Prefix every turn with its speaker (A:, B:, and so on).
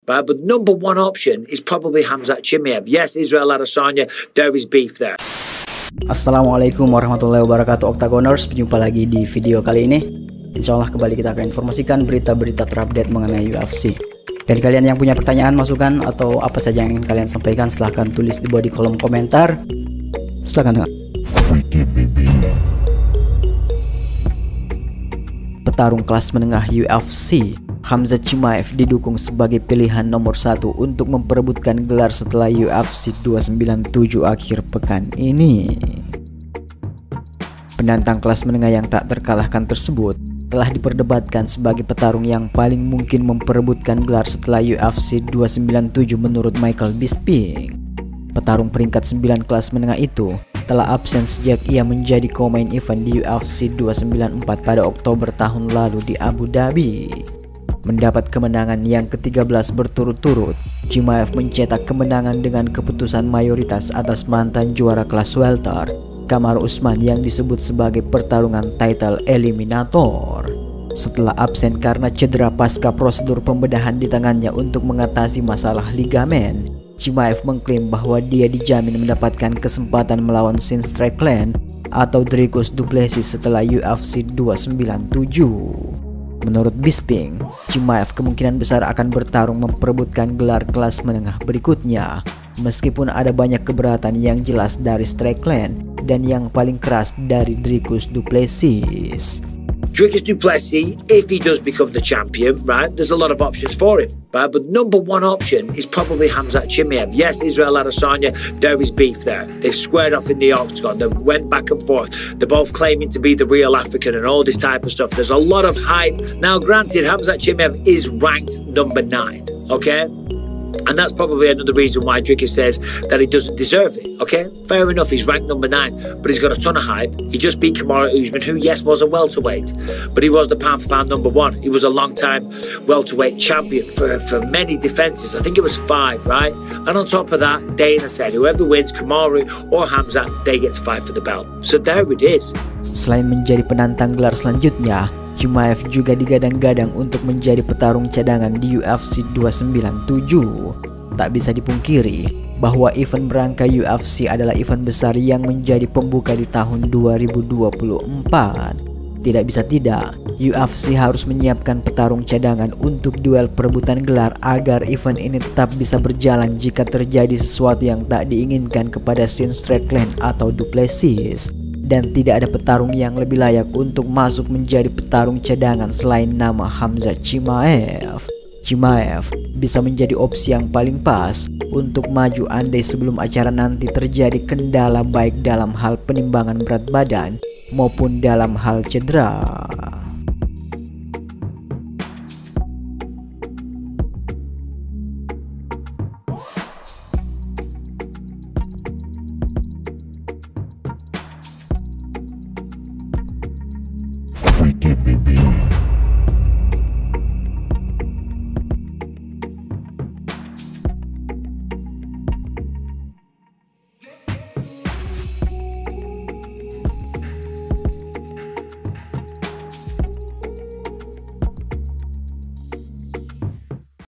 A: right? But number one option is probably Khamzat Chimaev. Yes, Israel Adesanya, there is beef there.
B: Assalamualaikum warahmatullahi wabarakatuh, Octagoners. Berjumpa lagi di video kali ini. Insya Allah kembali kita akan informasikan berita-berita terupdate mengenai UFC. Dan kalian yang punya pertanyaan, masukan, atau apa saja yang ingin kalian sampaikan, silahkan tulis di bawah di kolom komentar. Silahkan. Petarung kelas menengah UFC Khamzat Chimaev didukung sebagai pilihan nomor 1 untuk memperebutkan gelar setelah UFC 297 akhir pekan ini. Penantang kelas menengah yang tak terkalahkan tersebut telah diperdebatkan sebagai petarung yang paling mungkin memperebutkan gelar setelah UFC 297 menurut Michael Bisping. Petarung peringkat 9 kelas menengah itu telah absen sejak ia menjadi co-main event di UFC 294 pada Oktober tahun lalu di Abu Dhabi. Mendapat kemenangan yang ke-13 berturut-turut, Chimaev mencetak kemenangan dengan keputusan mayoritas atas mantan juara kelas welter, Kamaru Usman, yang disebut sebagai pertarungan title eliminator. Setelah absen karena cedera pasca prosedur pembedahan di tangannya untuk mengatasi masalah ligamen, Chimaev mengklaim bahwa dia dijamin mendapatkan kesempatan melawan Sean Strickland atau Dricus du Plessis setelah UFC 297. Menurut Bisping, Chimaev kemungkinan besar akan bertarung memperebutkan gelar kelas menengah berikutnya, meskipun ada banyak keberatan yang jelas dari Strickland dan yang paling keras dari Dricus du Plessis.
A: Dricus du Plessis, if he does become the champion, right, there's a lot of options for him, right? But number one option is probably Khamzat Chimaev. Yes, Israel Adesanya, there is beef there. They've squared off in the octagon. They went back and forth. They're both claiming to be the real African and all this type of stuff. There's a lot of hype. Now, granted, Khamzat Chimaev is ranked number 9, okay? And that's probably another reason why Dricus says that he doesn't deserve it, okay? Fair enough, he's ranked number 9, but he's got a ton of hype. He just beat Kamaru Usman, who, yes, was a welterweight, but he was the pound-for-pound number 1. He was a long-time welterweight champion for many defenses. I think it was 5, right? And on top of that, Dana said whoever wins, Kamaru or Khamzat, they get to fight for the belt. So there it is.
B: Selain menjadi penantang gelar selanjutnya, Chimaev juga digadang-gadang untuk menjadi petarung cadangan di UFC 297. Tak bisa dipungkiri bahwa event berangka UFC adalah event besar yang menjadi pembuka di tahun 2024. Tidak bisa tidak, UFC harus menyiapkan petarung cadangan untuk duel perebutan gelar agar event ini tetap bisa berjalan jika terjadi sesuatu yang tak diinginkan kepada Sean Strickland atau du Plessis. Dan tidak ada petarung yang lebih layak untuk masuk menjadi petarung cadangan selain nama Khamzat Chimaev. Chimaev bisa menjadi opsi yang paling pas untuk maju andai sebelum acara nanti terjadi kendala baik dalam hal penimbangan berat badan maupun dalam hal cedera.